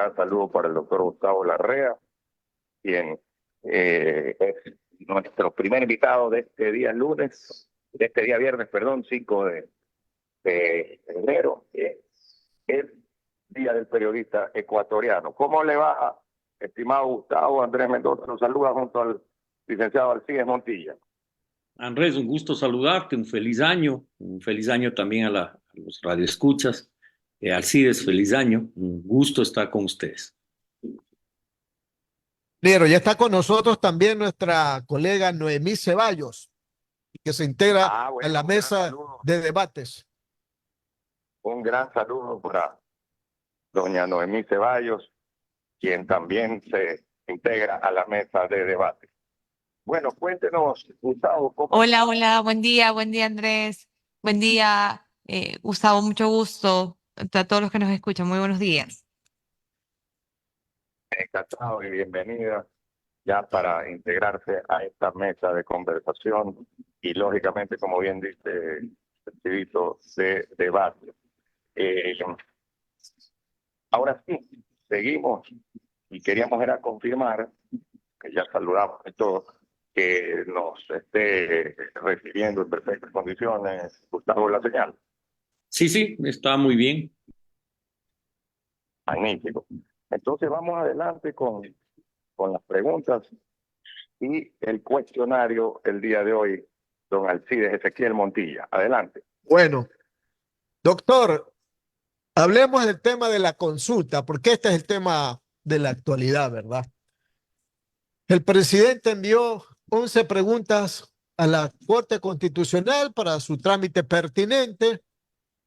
cordial saludo para el doctor Gustavo Larrea, quien es nuestro primer invitado de este día lunes, de este día viernes, perdón, 5 de enero, el Día del Periodista Ecuatoriano. ¿Cómo le va, estimado Gustavo? Andrés Mendoza nos saluda junto al licenciado Alcides Montilla. Andrés, un gusto saludarte, un feliz año también a los radioescuchas. Alcides, feliz año, un gusto estar con ustedes. Pero ya está con nosotros también nuestra colega Noemí Ceballos, que se integra en la mesa de debates. Un gran saludo para doña Noemí Ceballos, quien también se integra a la mesa de debate. Bueno, cuéntenos, Gustavo. Hola, buen día Andrés, buen día Gustavo, mucho gusto a todos los que nos escuchan, muy buenos días. Encantado y bienvenida ya para integrarse a esta mesa de conversación y lógicamente, como bien dice el Civito, de debate. Ahora sí, seguimos y queríamos era confirmar, que ya saludamos y todo, que nos esté recibiendo en perfectas condiciones, Gustavo, la señal. Sí, está muy bien. Magnífico. Entonces vamos adelante con las preguntas y el cuestionario el día de hoy, don Alcides Ezequiel Montilla. Adelante. Bueno, doctor, hablemos del tema de la consulta, porque este es el tema de la actualidad, ¿verdad? El presidente envió 11 preguntas a la Corte Constitucional para su trámite pertinente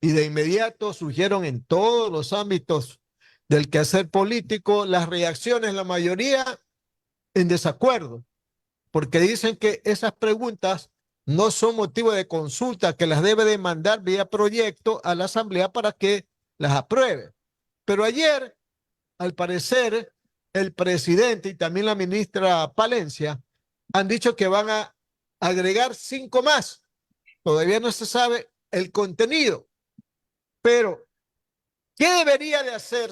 y de inmediato surgieron en todos los ámbitos del quehacer político las reacciones, la mayoría en desacuerdo, porque dicen que esas preguntas no son motivo de consulta, que las debe de mandar vía proyecto a la Asamblea para que las apruebe. Pero ayer, al parecer, el presidente y también la ministra Palencia han dicho que van a agregar 5 más. Todavía no se sabe el contenido, pero ¿qué debería de hacer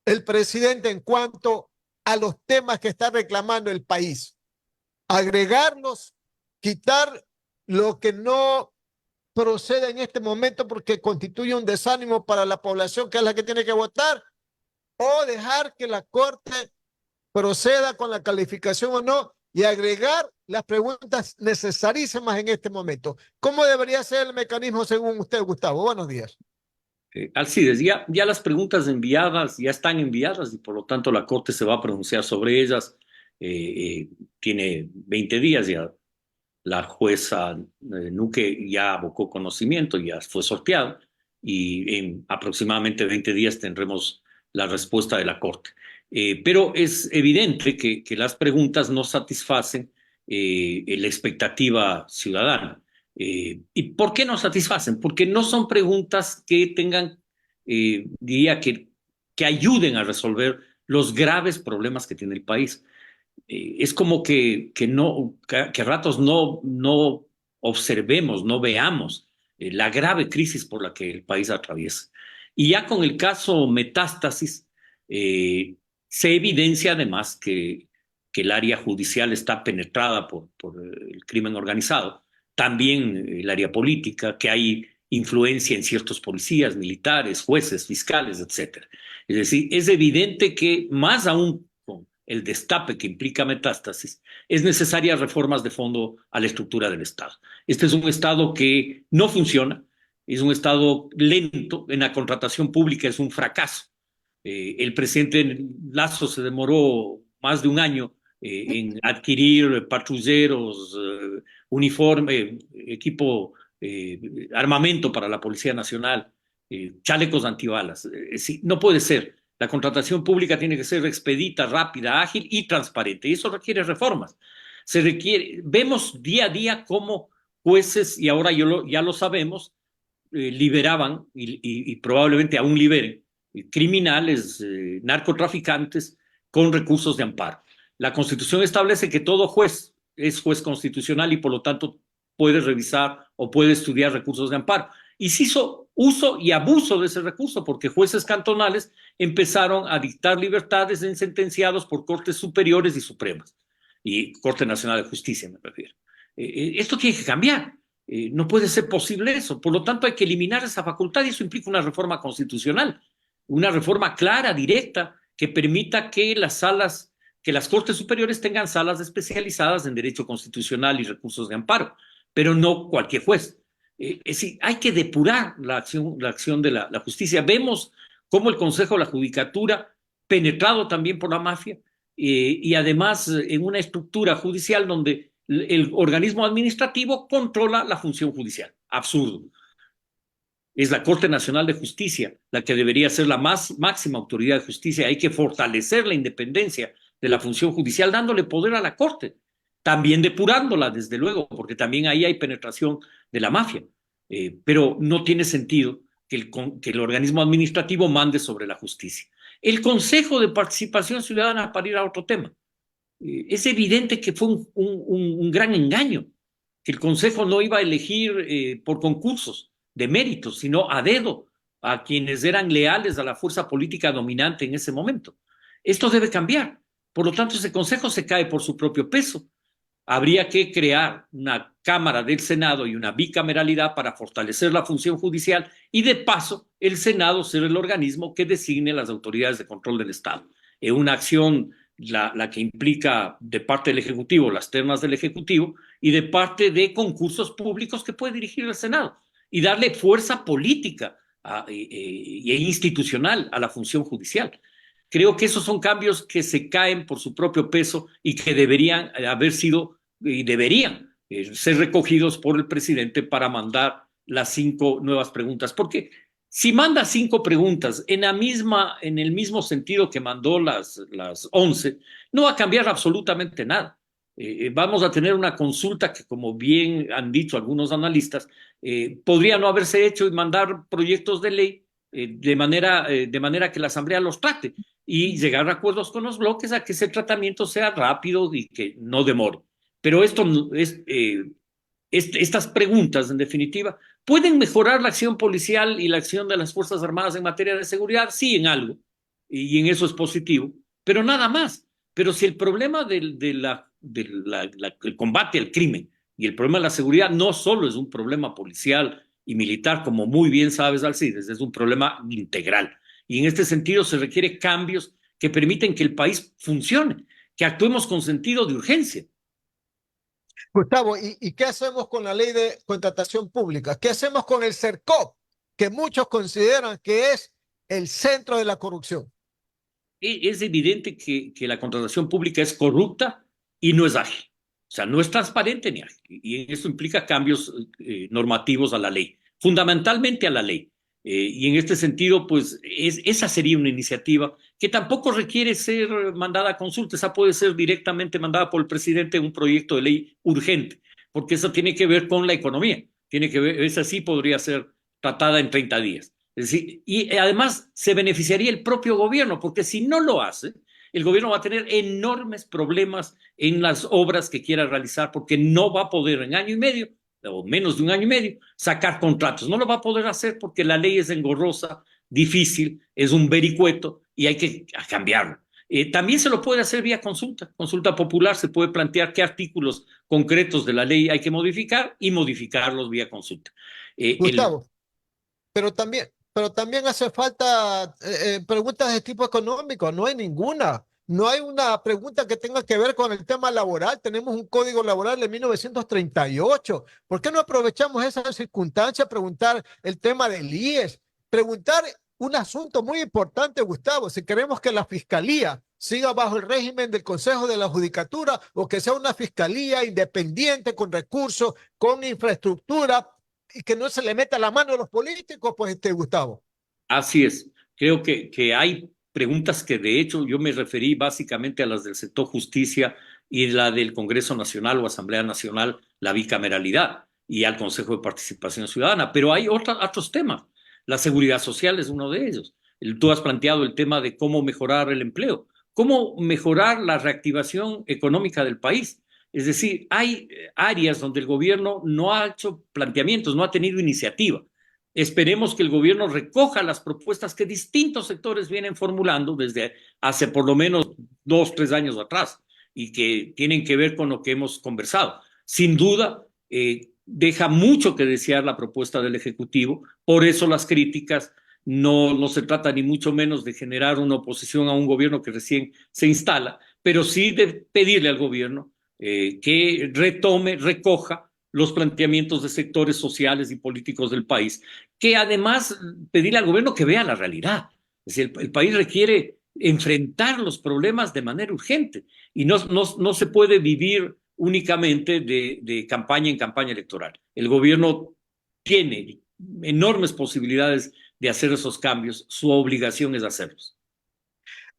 el presidente en cuanto a los temas que está reclamando el país? Agregarlos, quitar lo que no procede en este momento porque constituye un desánimo para la población, que es la que tiene que votar, o dejar que la Corte proceda con la calificación o no y agregar las preguntas necesarísimas en este momento. ¿Cómo debería ser el mecanismo según usted, Gustavo? Buenos días. Alcides, ya las preguntas enviadas ya están enviadas y por lo tanto la Corte se va a pronunciar sobre ellas. Tiene 20 días ya. La jueza Nuque ya abocó conocimiento, ya fue sorteado y en aproximadamente 20 días tendremos la respuesta de la Corte. Pero es evidente que las preguntas no satisfacen la expectativa ciudadana. ¿Y por qué no satisfacen? Porque no son preguntas que tengan, diría que ayuden a resolver los graves problemas que tiene el país. Es como que a ratos no observemos, no veamos la grave crisis por la que el país atraviesa. Y ya con el caso Metástasis, se evidencia además que el área judicial está penetrada por el crimen organizado, también el área política, que hay influencia en ciertos policías, militares, jueces, fiscales, etc. Es decir, es evidente que más aún con el destape que implica Metástasis, es necesaria reformas de fondo a la estructura del Estado. Este es un Estado que no funciona, es un Estado lento, en la contratación pública es un fracaso. El presidente Lasso se demoró más de un año en adquirir patrulleros, uniforme, equipo, armamento para la Policía Nacional, chalecos antibalas. No puede ser. La contratación pública tiene que ser expedita, rápida, ágil y transparente. Y eso requiere reformas. Vemos día a día cómo jueces, y ahora ya lo sabemos, liberaban y probablemente aún liberen criminales, narcotraficantes con recursos de amparo. La Constitución establece que todo juez es juez constitucional y por lo tanto puede revisar o puede estudiar recursos de amparo. Y se hizo uso y abuso de ese recurso, porque jueces cantonales empezaron a dictar libertades en sentenciados por cortes superiores y supremas, y Corte Nacional de Justicia me refiero. Esto tiene que cambiar. No puede ser posible eso. Por lo tanto, hay que eliminar esa facultad y eso implica una reforma constitucional, una reforma clara, directa, que permita que las Cortes Superiores tengan salas especializadas en derecho constitucional y recursos de amparo, pero no cualquier juez. Es decir, hay que depurar la acción de la justicia. Vemos cómo el Consejo de la Judicatura, penetrado también por la mafia, y además en una estructura judicial donde el organismo administrativo controla la función judicial. Absurdo. Es la Corte Nacional de Justicia la que debería ser la máxima autoridad de justicia. Hay que fortalecer la independencia de la función judicial dándole poder a la Corte, también depurándola, desde luego, porque también ahí hay penetración de la mafia. Pero no tiene sentido que el organismo administrativo mande sobre la justicia. El Consejo de Participación Ciudadana, para ir a otro tema, es evidente que fue un gran engaño, que el Consejo no iba a elegir por concursos de méritos, sino a dedo a quienes eran leales a la fuerza política dominante en ese momento. Esto debe cambiar. Por lo tanto, ese Consejo se cae por su propio peso. Habría que crear una Cámara del Senado y una bicameralidad para fortalecer la función judicial y, de paso, el Senado ser el organismo que designe las autoridades de control del Estado. Es una acción la que implica de parte del Ejecutivo las ternas del Ejecutivo y de parte de concursos públicos que puede dirigir el Senado y darle fuerza política e institucional a la función judicial. Creo que esos son cambios que se caen por su propio peso y que deberían haber sido y deberían ser recogidos por el presidente para mandar las 5 nuevas preguntas. Porque si manda 5 preguntas en el mismo sentido que mandó las 11, no va a cambiar absolutamente nada. Vamos a tener una consulta que, como bien han dicho algunos analistas, podría no haberse hecho y mandar proyectos de ley de manera que la Asamblea los trate y llegar a acuerdos con los bloques a que ese tratamiento sea rápido y que no demore. Pero estas preguntas, en definitiva, ¿pueden mejorar la acción policial y la acción de las Fuerzas Armadas en materia de seguridad? Sí, en algo, y en eso es positivo, pero nada más. Pero si el problema del combate al crimen y el problema de la seguridad no solo es un problema policial y militar, como muy bien sabes, Alcides, es un problema integral. Y en este sentido se requieren cambios que permiten que el país funcione, que actuemos con sentido de urgencia. Gustavo, ¿y qué hacemos con la ley de contratación pública? ¿Qué hacemos con el CERCOP, que muchos consideran que es el centro de la corrupción? Es evidente que la contratación pública es corrupta y no es ágil. O sea, no es transparente ni ágil. Y eso implica cambios normativos a la ley, fundamentalmente a la ley. Y en este sentido, pues esa sería una iniciativa que tampoco requiere ser mandada a consulta. Esa puede ser directamente mandada por el presidente un proyecto de ley urgente, porque eso tiene que ver con la economía. Esa sí podría ser tratada en 30 días. Es decir, y además se beneficiaría el propio gobierno, porque si no lo hace, el gobierno va a tener enormes problemas en las obras que quiera realizar, porque no va a poder en año y medio o menos de un año y medio, sacar contratos. No lo va a poder hacer porque la ley es engorrosa, difícil, es un vericueto y hay que cambiarlo. También se lo puede hacer vía consulta popular, se puede plantear qué artículos concretos de la ley hay que modificar y modificarlos vía consulta. Gustavo, pero también hace falta preguntas de tipo económico, no hay ninguna. No hay una pregunta que tenga que ver con el tema laboral. Tenemos un código laboral de 1938. ¿Por qué no aprovechamos esa circunstancia a preguntar el tema del IES? Preguntar un asunto muy importante, Gustavo, si queremos que la fiscalía siga bajo el régimen del Consejo de la Judicatura o que sea una fiscalía independiente, con recursos, con infraestructura y que no se le meta la mano a los políticos, pues, Gustavo. Así es. Creo que hay preguntas que, de hecho, yo me referí básicamente a las del sector justicia y la del Congreso Nacional o Asamblea Nacional, la bicameralidad, y al Consejo de Participación Ciudadana. Pero hay otros temas. La seguridad social es uno de ellos. Tú has planteado el tema de cómo mejorar el empleo, cómo mejorar la reactivación económica del país. Es decir, hay áreas donde el gobierno no ha hecho planteamientos, no ha tenido iniciativa. esperemos que el gobierno recoja las propuestas que distintos sectores vienen formulando desde hace por lo menos 2, 3 años atrás y que tienen que ver con lo que hemos conversado. Sin duda, deja mucho que desear la propuesta del Ejecutivo, por eso las críticas. No se trata ni mucho menos de generar una oposición a un gobierno que recién se instala, pero sí de pedirle al gobierno que retome, recoja los planteamientos de sectores sociales y políticos del país, que además pedirle al gobierno que vea la realidad. Es decir, el país requiere enfrentar los problemas de manera urgente y no se puede vivir únicamente de campaña en campaña electoral. El gobierno tiene enormes posibilidades de hacer esos cambios, su obligación es hacerlos.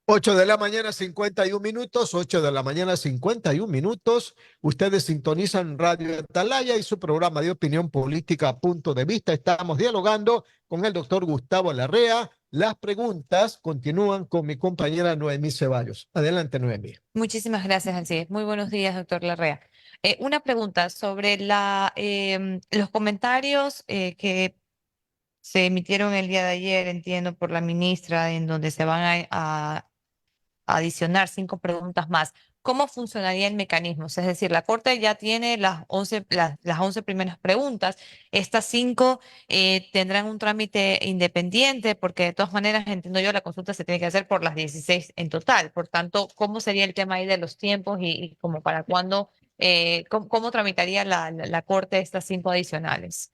8 de la mañana, 51 minutos, 8 de la mañana, 51 minutos. Ustedes sintonizan Radio Atalaya y su programa de opinión política Punto de Vista. Estamos dialogando con el doctor Gustavo Larrea. Las preguntas continúan con mi compañera Noemí Ceballos. Adelante, Noemí. Muchísimas gracias, Alcides. Muy buenos días, doctor Larrea. Una pregunta sobre los comentarios que se emitieron el día de ayer, entiendo, por la ministra, en donde se van a adicionar 5 preguntas más. ¿Cómo funcionaría el mecanismo? Es decir, la Corte ya tiene las 11 primeras preguntas. Estas 5 tendrán un trámite independiente, porque de todas maneras, entiendo yo, la consulta se tiene que hacer por las 16 en total. Por tanto, ¿cómo sería el tema ahí de los tiempos y como para cuándo, cómo tramitaría la Corte estas 5 adicionales?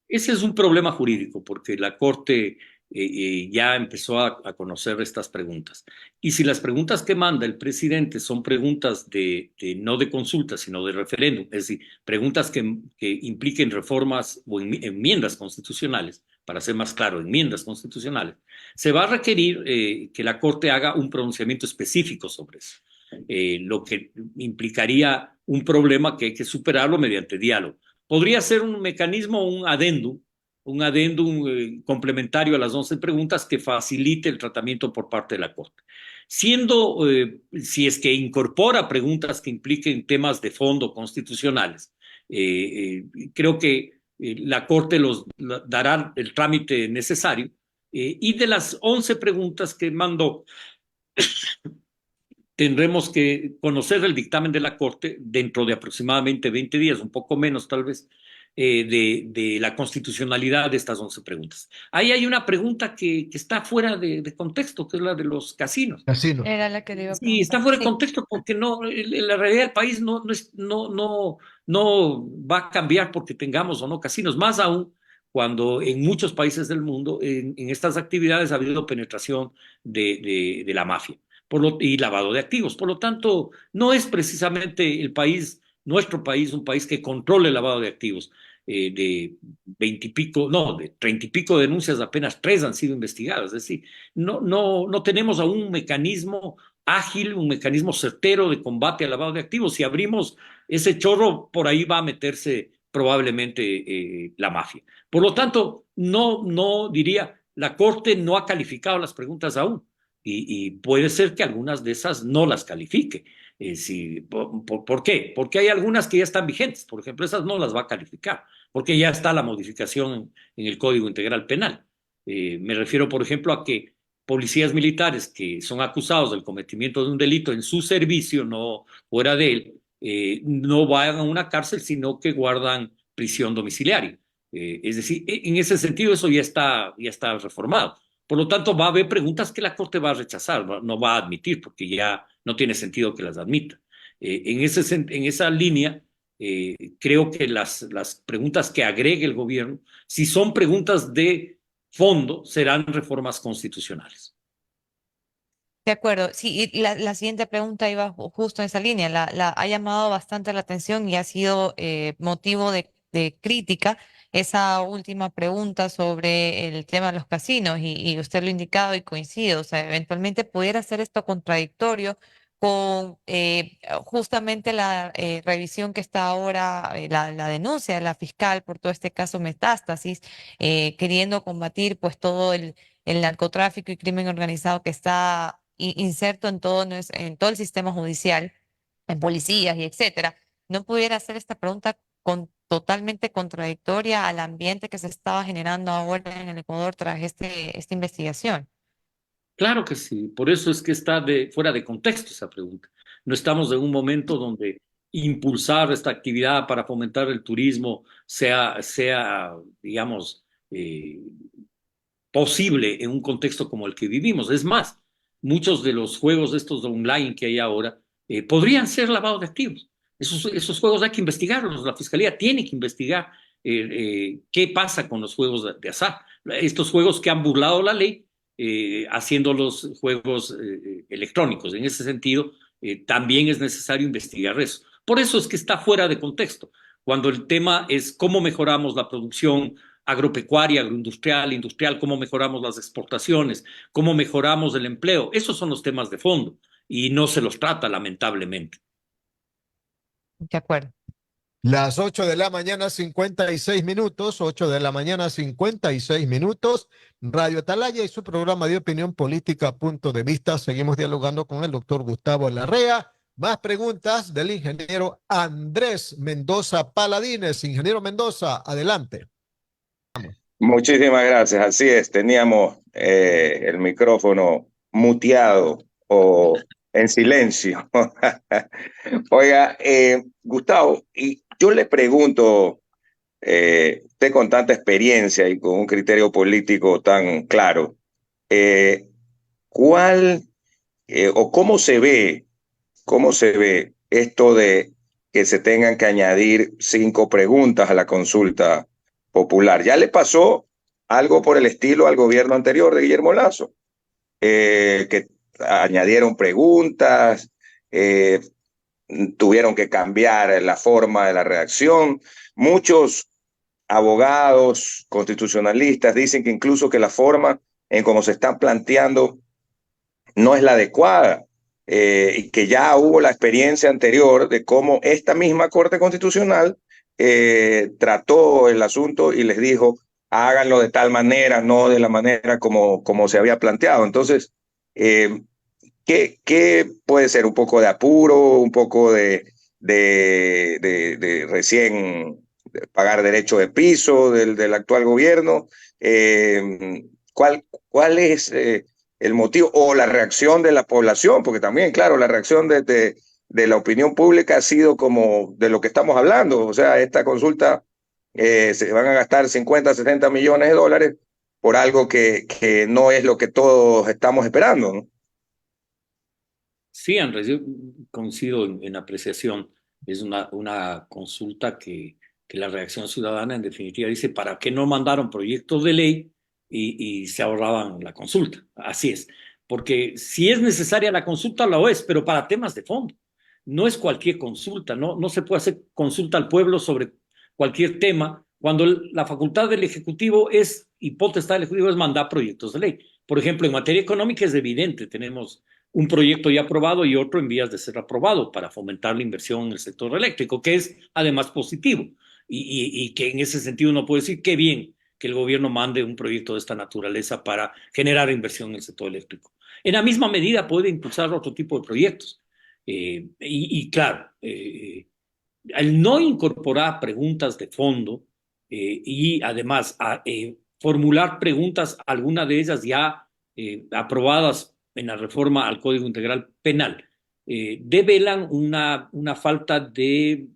Ese es un problema jurídico, porque la Corte ya empezó a conocer estas preguntas. Y si las preguntas que manda el presidente son preguntas no de consulta, sino de referéndum, es decir, preguntas que impliquen reformas o enmiendas constitucionales, para ser más claro, enmiendas constitucionales, se va a requerir que la Corte haga un pronunciamiento específico sobre eso, lo que implicaría un problema que hay que superarlo mediante diálogo. Podría ser un mecanismo, un adendum complementario a las 11 preguntas que facilite el tratamiento por parte de la Corte. Si es que incorpora preguntas que impliquen temas de fondo constitucionales, creo que la Corte dará el trámite necesario y de las 11 preguntas que mandó, tendremos que conocer el dictamen de la Corte dentro de aproximadamente 20 días, un poco menos tal vez, de la constitucionalidad de estas 11 preguntas. Ahí hay una pregunta que está fuera de contexto, que es la de los casinos. Casino. Era la que le iba a Sí, preguntar. está fuera de Sí. contexto porque la realidad del país no va a cambiar porque tengamos o no casinos, más aún cuando en muchos países del mundo en estas actividades ha habido penetración de la mafia y lavado de activos. Por lo tanto, no es precisamente nuestro país, un país que controle el lavado de activos. De 20 y pico, no, de 30 y pico denuncias, apenas 3 han sido investigadas. Es decir, no tenemos aún un mecanismo ágil, un mecanismo certero de combate al lavado de activos. Si abrimos ese chorro, por ahí va a meterse probablemente la mafia. Por lo tanto, no diría, la Corte no ha calificado las preguntas aún y puede ser que algunas de esas no las califique. ¿Por qué? Porque hay algunas que ya están vigentes, por ejemplo, esas no las va a calificar, porque ya está la modificación en el Código Integral Penal. Me refiero, por ejemplo, a que policías militares que son acusados del cometimiento de un delito en su servicio, no fuera de él, no vayan a una cárcel, sino que guardan prisión domiciliaria. Es decir, en ese sentido eso ya está reformado. Por lo tanto, va a haber preguntas que la Corte va a rechazar, no va a admitir, porque ya no tiene sentido que las admita. En esa línea, creo que las preguntas que agregue el gobierno, si son preguntas de fondo, serán reformas constitucionales. De acuerdo, sí, y la siguiente pregunta iba justo en esa línea. Ha llamado bastante la atención y ha sido motivo de crítica esa última pregunta sobre el tema de los casinos y usted lo ha indicado y coincido. O sea, eventualmente pudiera ser esto contradictorio con justamente la revisión que está ahora, la denuncia de la fiscal por todo este caso Metástasis, queriendo combatir pues todo el narcotráfico y crimen organizado que está inserto en todo el sistema judicial, en policías y etcétera. No pudiera hacer esta pregunta totalmente contradictoria al ambiente que se estaba generando ahora en el Ecuador tras esta investigación. Claro que sí, por eso es que está fuera de contexto esa pregunta. No estamos en un momento donde impulsar esta actividad para fomentar el turismo sea digamos, posible en un contexto como el que vivimos. Es más, muchos de los juegos estos de online que hay ahora podrían ser lavado de activos. Esos juegos hay que investigarlos, la Fiscalía tiene que investigar qué pasa con los juegos de azar. Estos juegos que han burlado la ley haciendo los juegos electrónicos. En ese sentido, también es necesario investigar eso. Por eso es que está fuera de contexto. Cuando el tema es cómo mejoramos la producción agropecuaria, agroindustrial, industrial, cómo mejoramos las exportaciones, cómo mejoramos el empleo. Esos son los temas de fondo y no se los trata, lamentablemente. De acuerdo. Las 8 de la mañana, 56 minutos, 8 de la mañana, 56 minutos. Radio Atalaya y su programa de opinión política, Punto de Vista. Seguimos dialogando con el doctor Gustavo Larrea. Más preguntas del ingeniero Andrés Mendoza Paladines. Ingeniero Mendoza, adelante. Muchísimas gracias. Así es, teníamos el micrófono muteado o en silencio. Oiga, Gustavo, y yo le pregunto, usted con tanta experiencia y con un criterio político tan claro, ¿cuál o cómo se ve esto de que se tengan que añadir 5 preguntas a la consulta popular? Ya le pasó algo por el estilo al gobierno anterior de Guillermo Lasso, que añadieron preguntas, tuvieron que cambiar la forma de la redacción. Muchos abogados constitucionalistas dicen que incluso que la forma en cómo se están planteando no es la adecuada, y que ya hubo la experiencia anterior de cómo esta misma Corte Constitucional trató el asunto y les dijo, háganlo de tal manera, no de la manera como se había planteado. Entonces, ¿qué puede ser? ¿Un poco de apuro, un poco de recién pagar derecho de piso del actual gobierno? ¿Cuál es el motivo o la reacción de la población? Porque también, claro, la reacción de la opinión pública ha sido como de lo que estamos hablando. O sea, esta consulta se van a gastar 50, 60 millones de dólares por algo que no es lo que todos estamos esperando, ¿no? Sí, Andrés, yo coincido en apreciación. Es una consulta que la reacción ciudadana en definitiva dice, ¿para qué no mandaron proyectos de ley y se ahorraban la consulta? Así es, porque si es necesaria la consulta, lo es, pero para temas de fondo. No es cualquier consulta, no se puede hacer consulta al pueblo sobre cualquier tema cuando la facultad del Ejecutivo y potestad del Ejecutivo es mandar proyectos de ley. Por ejemplo, en materia económica es evidente, tenemos un proyecto ya aprobado y otro en vías de ser aprobado para fomentar la inversión en el sector eléctrico, que es además positivo y que en ese sentido uno puede decir qué bien que el gobierno mande un proyecto de esta naturaleza para generar inversión en el sector eléctrico. En la misma medida puede impulsar otro tipo de proyectos. Claro, al no incorporar preguntas de fondo y además formular preguntas, algunas de ellas ya aprobadas en la reforma al Código Integral Penal, develan una falta de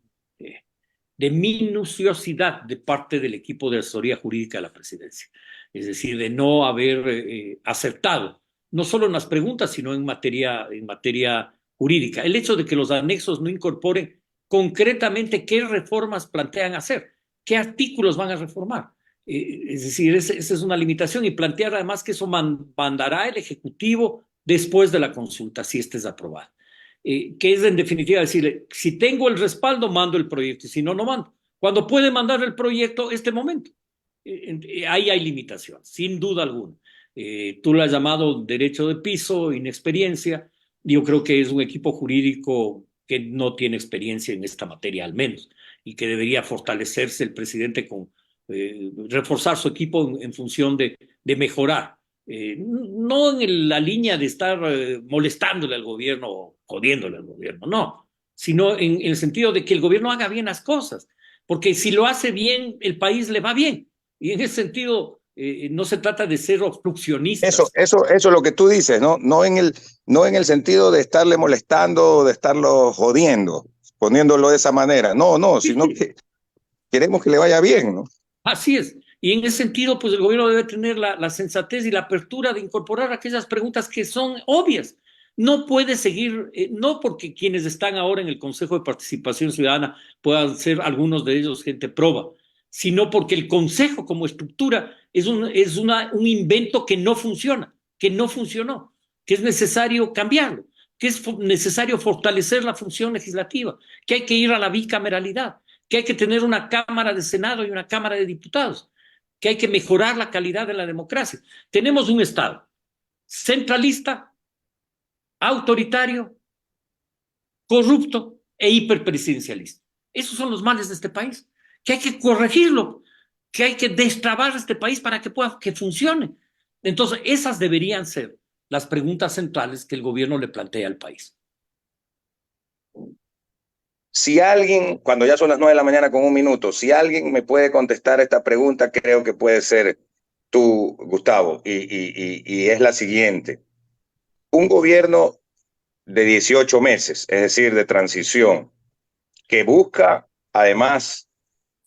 minuciosidad de parte del equipo de asesoría jurídica de la presidencia. Es decir, de no haber acertado, no solo en las preguntas, sino en materia jurídica. El hecho de que los anexos no incorporen concretamente qué reformas plantean hacer, qué artículos van a reformar. Es decir, esa es una limitación y plantear además que eso mandará el Ejecutivo después de la consulta, si esta es aprobada. Que es en definitiva decirle, si tengo el respaldo, mando el proyecto, y si no, no mando. Cuando puede mandar el proyecto, este momento. Ahí hay limitación, sin duda alguna. Tú lo has llamado derecho de piso, inexperiencia. Yo creo que es un equipo jurídico que no tiene experiencia en esta materia, al menos, y que debería fortalecerse el presidente con reforzar su equipo en función de mejorar. No en la línea de estar molestándole al gobierno o jodiéndole al gobierno, no, sino en el sentido de que el gobierno haga bien las cosas. porque si lo hace bien, el país le va bien. Y en ese sentido, no se trata de ser obstruccionistas. Eso es lo que tú dices, ¿no? No en el sentido de estarle molestando, de estarlo jodiendo, poniéndolo de esa manera. No, sino que queremos que le vaya bien, ¿no? Así es. Y en ese sentido, pues el gobierno debe tener la sensatez y la apertura de incorporar aquellas preguntas que son obvias. No puede seguir, no porque quienes están ahora en el Consejo de Participación Ciudadana puedan ser algunos de ellos gente proba, sino porque el Consejo como estructura es un invento que no funciona, que no funcionó, que es necesario cambiarlo, que es necesario fortalecer la función legislativa, que hay que ir a la bicameralidad, que hay que tener una Cámara de Senado y una Cámara de Diputados, que hay que mejorar la calidad de la democracia. Tenemos un Estado centralista, autoritario, corrupto e hiperpresidencialista. Esos son los males de este país, que hay que corregirlo, que hay que destrabar este país para que funcione. Entonces, esas deberían ser las preguntas centrales que el gobierno le plantea al país. Si alguien, cuando ya son las 9 de la mañana con 1 minuto, si alguien me puede contestar esta pregunta, creo que puede ser tú, Gustavo, y es la siguiente. Un gobierno de 18 meses, es decir, de transición, que busca además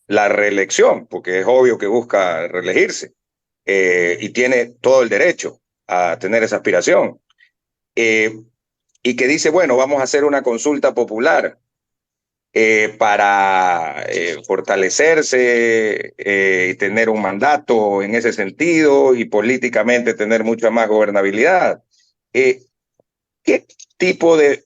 la reelección, porque es obvio que busca reelegirse, y tiene todo el derecho a tener esa aspiración, y que dice, bueno, vamos a hacer una consulta popular para fortalecerse y tener un mandato en ese sentido y políticamente tener mucha más gobernabilidad. ¿Qué tipo de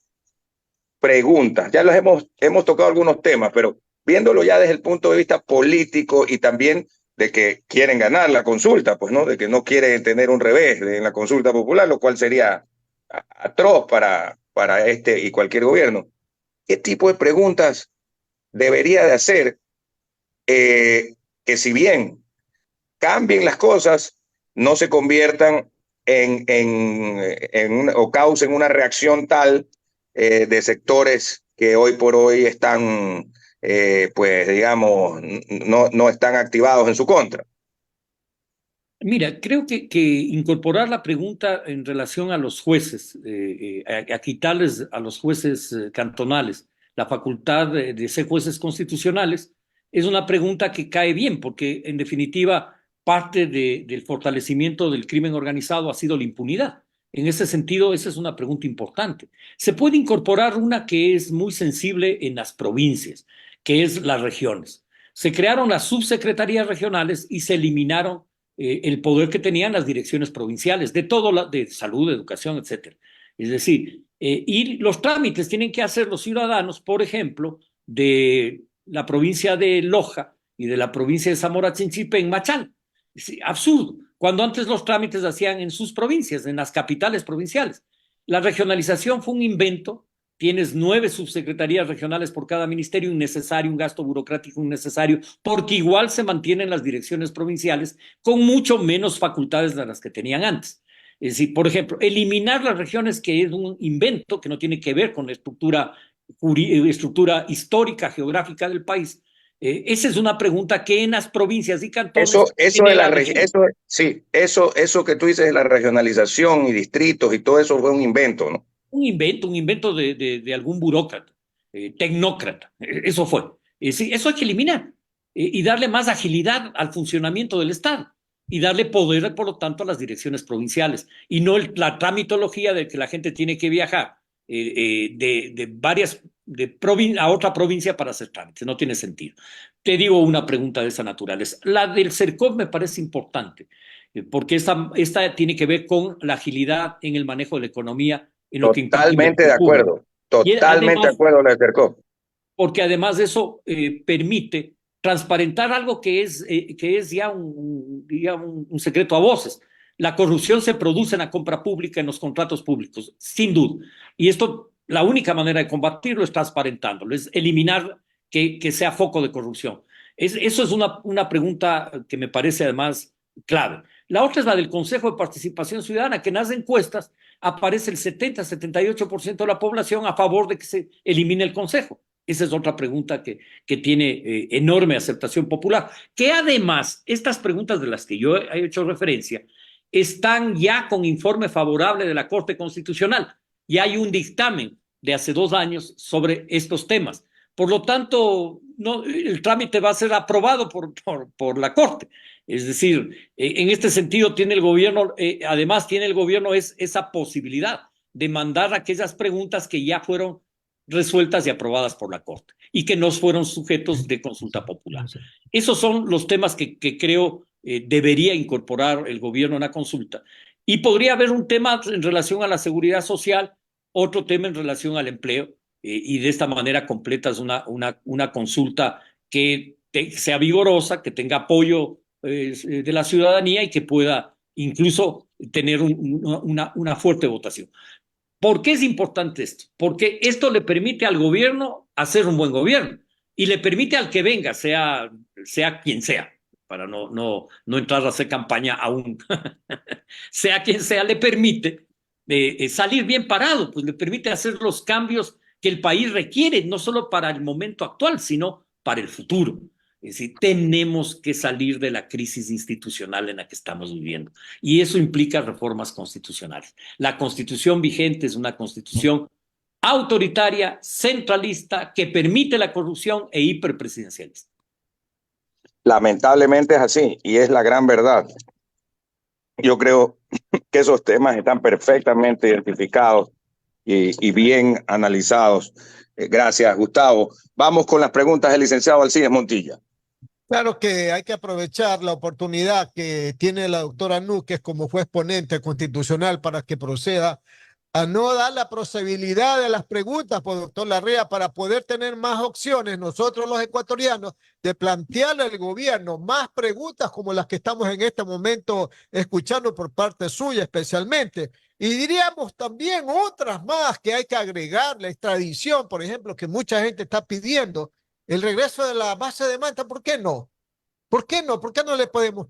preguntas? Ya hemos tocado algunos temas, pero viéndolo ya desde el punto de vista político y también de que quieren ganar la consulta, pues no, de que no quieren tener un revés en la consulta popular, lo cual sería atroz para este y cualquier gobierno. ¿Qué tipo de preguntas debería de hacer que si bien cambien las cosas, no se conviertan o causen una reacción tal de sectores que hoy por hoy están, pues digamos, no están activados en su contra? Mira, creo que incorporar la pregunta en relación a los jueces, a quitarles a los jueces cantonales la facultad de ser jueces constitucionales, es una pregunta que cae bien, porque en definitiva parte del fortalecimiento del crimen organizado ha sido la impunidad. En ese sentido, esa es una pregunta importante. Se puede incorporar una que es muy sensible en las provincias, que es las regiones. Se crearon las subsecretarías regionales y se eliminaron el poder que tenían las direcciones provinciales, de todo, de salud, educación, etcétera. Es decir, y los trámites tienen que hacer los ciudadanos, por ejemplo, de la provincia de Loja y de la provincia de Zamora Chinchipe en Machal. Es absurdo, cuando antes los trámites hacían en sus provincias, en las capitales provinciales. La regionalización fue un invento. Tienes 9 subsecretarías regionales por cada ministerio, innecesario, un gasto burocrático innecesario, porque igual se mantienen las direcciones provinciales con mucho menos facultades de las que tenían antes. Es decir, por ejemplo, eliminar las regiones, que es un invento que no tiene que ver con la estructura histórica, geográfica del país. Esa es una pregunta que en las provincias y cantones... Eso que tú dices de la regionalización y distritos y todo eso fue un invento, ¿no? Un invento de algún burócrata, tecnócrata, eso fue. Eso hay que eliminar y darle más agilidad al funcionamiento del Estado y darle poder, por lo tanto, a las direcciones provinciales y no la tramitología de que la gente tiene que viajar a otra provincia para hacer trámites. No tiene sentido. Te digo una pregunta de esa naturaleza. La del CERCOV me parece importante porque esta tiene que ver con la agilidad en el manejo de la economía. Totalmente de acuerdo, totalmente de acuerdo, le acercó. Porque además de eso permite transparentar algo que es ya un secreto a voces. La corrupción se produce en la compra pública, en los contratos públicos, sin duda. Y esto, la única manera de combatirlo es transparentándolo, es eliminar que sea foco de corrupción. Eso es una pregunta que me parece además clave. La otra es la del Consejo de Participación Ciudadana, que en las encuestas aparece el 70-78% de la población a favor de que se elimine el Consejo. Esa es otra pregunta que tiene enorme aceptación popular. Que además, estas preguntas de las que yo he hecho referencia están ya con informe favorable de la Corte Constitucional. Y hay un dictamen de hace 2 años sobre estos temas. Por lo tanto, no, el trámite va a ser aprobado por la Corte. Es decir, en este sentido tiene el gobierno, además tiene el gobierno esa posibilidad de mandar aquellas preguntas que ya fueron resueltas y aprobadas por la Corte y que no fueron sujetos de consulta popular. Esos son los temas que creo debería incorporar el gobierno en la consulta. Y podría haber un tema en relación a la seguridad social, otro tema en relación al empleo, y de esta manera completas una consulta que sea vigorosa, que tenga apoyo de la ciudadanía y que pueda incluso tener una fuerte votación. ¿Por qué es importante esto? Porque esto le permite al gobierno hacer un buen gobierno y le permite al que venga, sea quien sea, para no entrar a hacer campaña aún, sea quien sea, le permite salir bien parado, pues le permite hacer los cambios que el país requiere, no solo para el momento actual, sino para el futuro. Es decir, tenemos que salir de la crisis institucional en la que estamos viviendo. Y eso implica reformas constitucionales. La constitución vigente es una constitución autoritaria, centralista, que permite la corrupción e hiperpresidencialista. Lamentablemente es así y es la gran verdad. Yo creo que esos temas están perfectamente identificados y bien analizados. Gracias, Gustavo. Vamos con las preguntas del licenciado Alcides Montilla. Claro que hay que aprovechar la oportunidad que tiene la doctora Núquez como juez ponente constitucional para que proceda a no dar la procedibilidad de las preguntas, pues, doctor Larrea, para poder tener más opciones nosotros los ecuatorianos de plantearle al gobierno más preguntas como las que estamos en este momento escuchando por parte suya especialmente. Y diríamos también otras más que hay que agregar, la extradición, por ejemplo, que mucha gente está pidiendo, el regreso de la base de Manta, ¿por qué no? ¿Por qué no? ¿Por qué no le podemos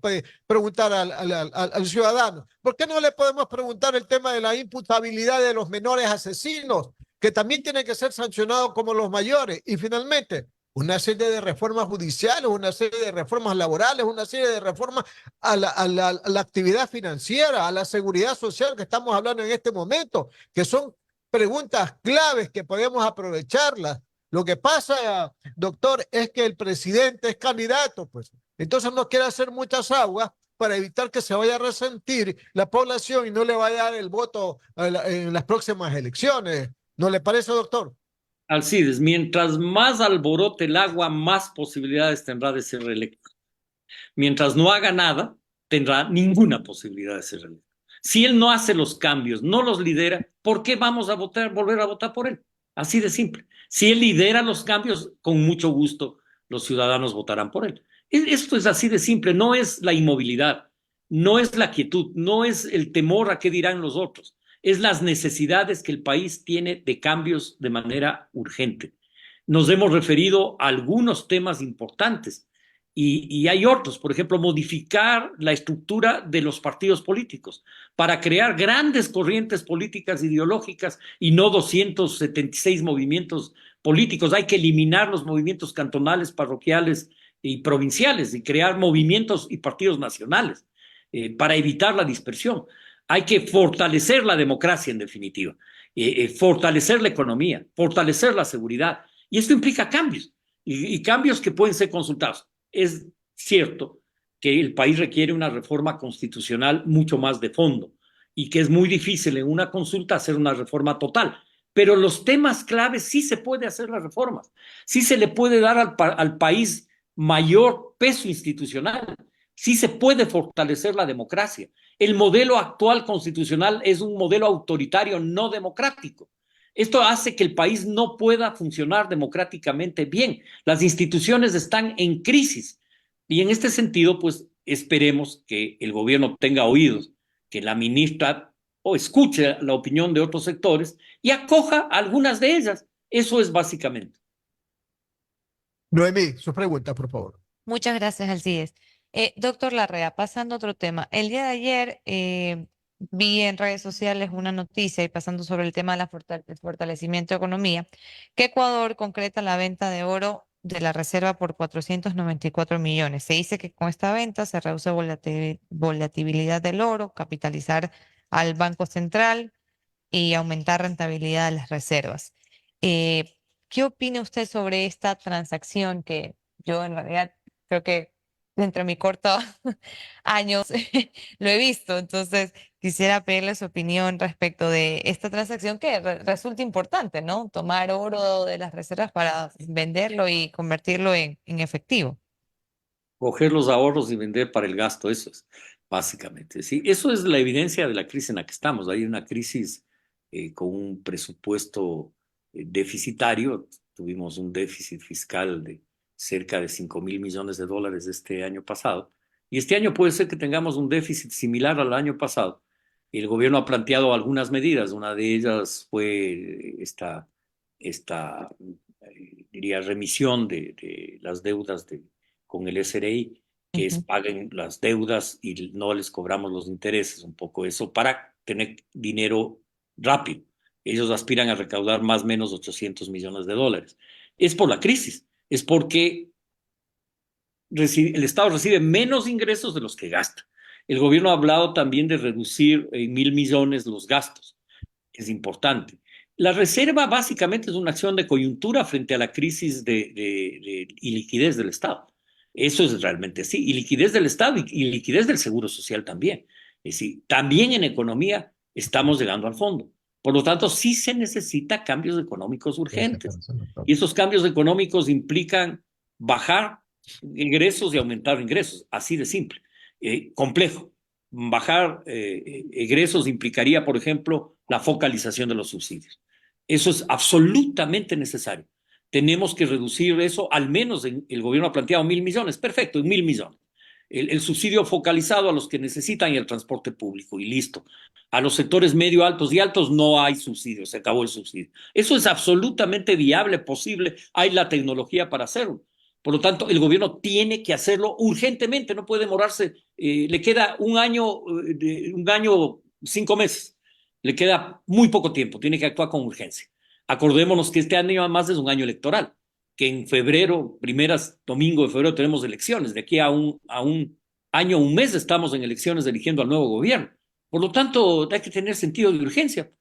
preguntar al ciudadano? ¿Por qué no le podemos preguntar el tema de la imputabilidad de los menores asesinos, que también tienen que ser sancionados como los mayores? Y finalmente, una serie de reformas judiciales, una serie de reformas laborales, una serie de reformas a la actividad financiera, a la seguridad social que estamos hablando en este momento, que son preguntas claves que podemos aprovecharlas. Lo que pasa, doctor, es que el presidente es candidato, pues. Entonces no quiere hacer muchas aguas para evitar que se vaya a resentir la población y no le vaya a dar el voto en las próximas elecciones. ¿No le parece, doctor? Alcides, mientras más alborote el agua, más posibilidades tendrá de ser reelecto. Mientras no haga nada, tendrá ninguna posibilidad de ser reelecto. Si él no hace los cambios, no los lidera, ¿por qué vamos a volver a votar por él? Así de simple. Si él lidera los cambios, con mucho gusto los ciudadanos votarán por él. Esto es así de simple, no es la inmovilidad, no es la quietud, no es el temor a qué dirán los otros, es las necesidades que el país tiene de cambios de manera urgente. Nos hemos referido a algunos temas importantes y hay otros, por ejemplo, modificar la estructura de los partidos políticos para crear grandes corrientes políticas ideológicas y no 276 movimientos políticos. Hay que eliminar los movimientos cantonales, parroquiales y provinciales y crear movimientos y partidos nacionales para evitar la dispersión. Hay que fortalecer la democracia, en definitiva, fortalecer la economía, fortalecer la seguridad. Y esto implica cambios, y cambios que pueden ser consultados. Es cierto que el país requiere una reforma constitucional mucho más de fondo y que es muy difícil en una consulta hacer una reforma total. Pero los temas claves sí se puede hacer las reformas, sí se le puede dar al país mayor peso institucional, sí se puede fortalecer la democracia. El modelo actual constitucional es un modelo autoritario no democrático. Esto hace que el país no pueda funcionar democráticamente bien. Las instituciones están en crisis y en este sentido, pues esperemos que el gobierno tenga oídos, que la ministra o escuche la opinión de otros sectores y acoja algunas de ellas. Eso es básicamente. Noemí, su pregunta, por favor. Muchas gracias, Alcides. Doctor Larrea, pasando a otro tema. El día de ayer vi en redes sociales una noticia y pasando sobre el tema de el fortalecimiento de economía, que Ecuador concreta la venta de oro de la reserva por 494 millones. Se dice que con esta venta se reduce volatilidad del oro, capitalizar al Banco Central y aumentar rentabilidad de las reservas. Eh, ¿Qué opina usted sobre esta transacción que yo en realidad creo que dentro de mi corto años lo he visto? Entonces, quisiera pedirle su opinión respecto de esta transacción que resulta importante, ¿no? Tomar oro de las reservas para venderlo y convertirlo en efectivo. Coger los ahorros y vender para el gasto, eso es básicamente. Sí, eso es la evidencia de la crisis en la que estamos. Hay una crisis con un presupuesto deficitario. Tuvimos un déficit fiscal de cerca de 5.000 millones de dólares este año pasado. Y este año puede ser que tengamos un déficit similar al año pasado. El gobierno ha planteado algunas medidas. Una de ellas fue diría, remisión de las deudas con el SRI, que es Ujú. paguen las deudas y no les cobramos los intereses, un poco eso, para tener dinero rápido. Ellos aspiran a recaudar más o menos 800 millones de dólares. Es por la crisis, es porque el Estado recibe menos ingresos de los que gasta. El gobierno ha hablado también de reducir en 1.000 millones los gastos. Es importante. La reserva básicamente es una acción de coyuntura frente a la crisis de iliquidez del Estado. Eso es realmente así. Y liquidez del Estado y liquidez del Seguro Social también. Es decir, también en economía estamos llegando al fondo. Por lo tanto, sí se necesita cambios económicos urgentes. Y esos cambios económicos implican bajar ingresos y aumentar ingresos. Así de simple. Complejo. Bajar egresos implicaría, por ejemplo, la focalización de los subsidios. Eso es absolutamente necesario. Tenemos que reducir eso, al menos el gobierno ha planteado 1.000 millones, perfecto, en 1.000 millones. El subsidio focalizado a los que necesitan y el transporte público, y listo. A los sectores medio, altos y altos no hay subsidio, se acabó el subsidio. Eso es absolutamente viable, posible, hay la tecnología para hacerlo. Por lo tanto, el gobierno tiene que hacerlo urgentemente, no puede demorarse. Le queda un año, 5 meses. Le queda muy poco tiempo, tiene que actuar con urgencia. Acordémonos que este año además es un año electoral, que en febrero, domingo de febrero tenemos elecciones. De aquí a un año, un mes estamos en elecciones eligiendo al nuevo gobierno. Por lo tanto, hay que tener sentido de urgencia.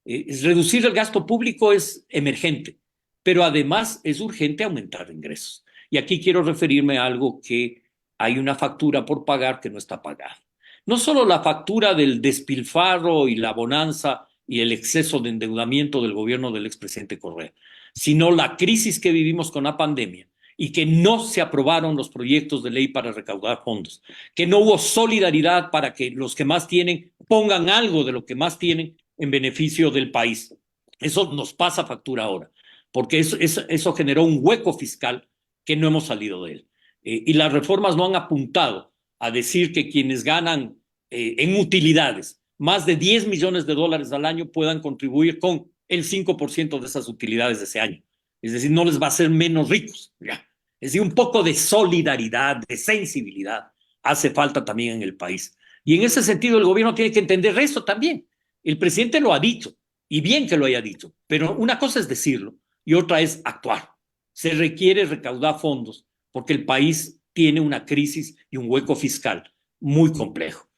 Reducir el gasto público es emergente, pero además es urgente aumentar ingresos. Y aquí quiero referirme a algo que hay una factura por pagar que no está pagada. No solo la factura del despilfarro y la bonanza y el exceso de endeudamiento del gobierno del expresidente Correa, sino la crisis que vivimos con la pandemia y que no se aprobaron los proyectos de ley para recaudar fondos, que no hubo solidaridad para que los que más tienen pongan algo de lo que más tienen en beneficio del país. Eso nos pasa factura ahora, porque eso generó un hueco fiscal que no hemos salido de él. Y las reformas no han apuntado a decir que quienes ganan en utilidades más de 10 millones de dólares al año puedan contribuir con el 5% de esas utilidades de ese año. Es decir, no les va a hacer menos ricos. ¿Ya? Es decir, un poco de solidaridad, de sensibilidad hace falta también en el país. Y en ese sentido el gobierno tiene que entender eso también. El presidente lo ha dicho, y bien que lo haya dicho, pero una cosa es decirlo y otra es actuar. Se requiere recaudar fondos porque el país tiene una crisis y un hueco fiscal muy complejo.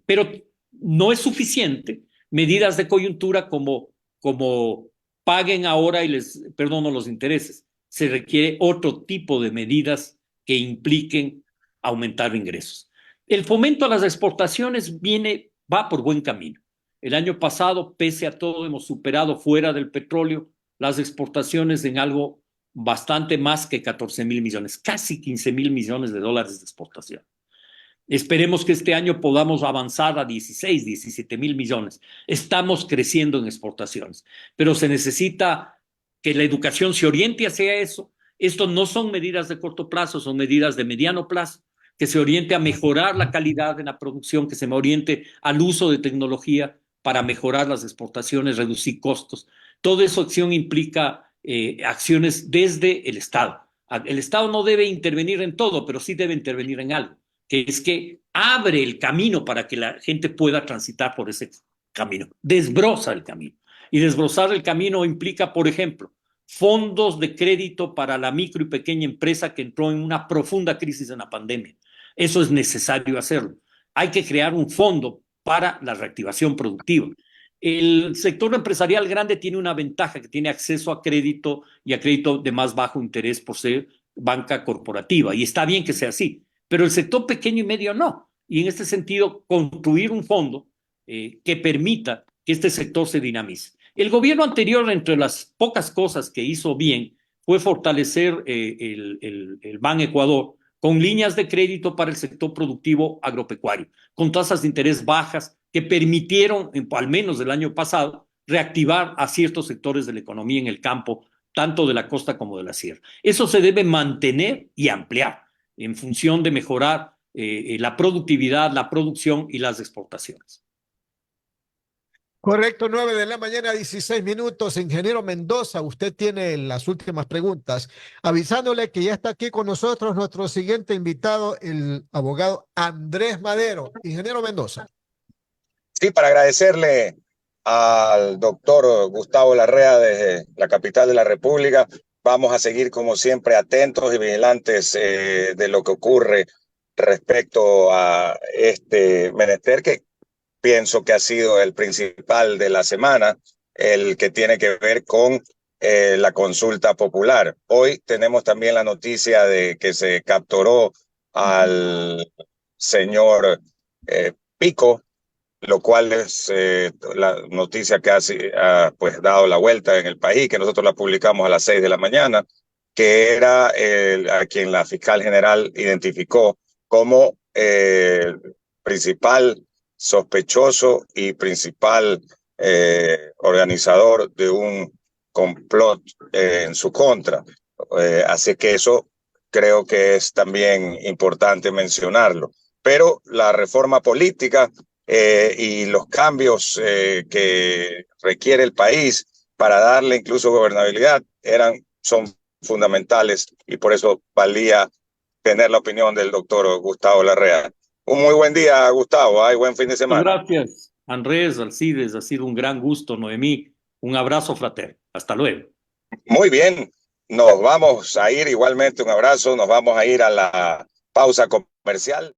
Pero no es suficiente medidas de coyuntura como paguen ahora y les perdono los intereses. Se requiere otro tipo de medidas que impliquen aumentar ingresos. El fomento a las exportaciones va por buen camino. El año pasado, pese a todo, hemos superado fuera del petróleo las exportaciones en algo bastante más que 14.000 millones, casi 15.000 millones de dólares de exportación. Esperemos que este año podamos avanzar a 16, 17.000 millones. Estamos creciendo en exportaciones, pero se necesita que la educación se oriente hacia eso. Esto no son medidas de corto plazo, son medidas de mediano plazo, que se oriente a mejorar la calidad en la producción, que se me oriente al uso de tecnología para mejorar las exportaciones, reducir costos. Toda esa acción implica acciones desde el Estado. El Estado no debe intervenir en todo, pero sí debe intervenir en algo. que es que abre el camino para que la gente pueda transitar por ese camino, desbroza el camino. Y desbrozar el camino implica, por ejemplo, fondos de crédito para la micro y pequeña empresa que entró en una profunda crisis en la pandemia. Eso es necesario hacerlo. Hay que crear un fondo para la reactivación productiva. El sector empresarial grande tiene una ventaja, que tiene acceso a crédito y a crédito de más bajo interés por ser banca corporativa, y está bien que sea así, pero el sector pequeño y medio no. Y en este sentido, construir un fondo que permita que este sector se dinamice. El gobierno anterior, entre las pocas cosas que hizo bien, fue fortalecer el Ban Ecuador con líneas de crédito para el sector productivo agropecuario, con tasas de interés bajas que permitieron, al menos del año pasado, reactivar a ciertos sectores de la economía en el campo, tanto de la costa como de la sierra. Eso se debe mantener y ampliar en función de mejorar la productividad, la producción y las exportaciones. Correcto, 9 de la mañana, 16 minutos. Ingeniero Mendoza, usted tiene las últimas preguntas. Avisándole que ya está aquí con nosotros nuestro siguiente invitado, el abogado Andrés Madero. Ingeniero Mendoza. Sí, para agradecerle al doctor Gustavo Larrea desde la capital de la República. Vamos a seguir, como siempre, atentos y vigilantes de lo que ocurre respecto a este menester que pienso que ha sido el principal de la semana, el que tiene que ver con la consulta popular. Hoy tenemos también la noticia de que se capturó al señor Pico, lo cual es la noticia que ha pues dado la vuelta en el país, que nosotros la publicamos a las 6 de la mañana, que era a quien la fiscal general identificó como principal sospechoso y principal organizador de un complot en su contra. Así que eso creo que es también importante mencionarlo. Pero la reforma política y los cambios que requiere el país para darle incluso gobernabilidad son fundamentales, y por eso valía tener la opinión del doctor Gustavo Larrea. Un muy buen día, Gustavo. Buen fin de semana. Gracias, Andrés, Alcides. Ha sido un gran gusto, Noemí. Un abrazo fraterno. Hasta luego. Muy bien. Nos vamos a ir igualmente. Un abrazo. Nos vamos a ir a la pausa comercial.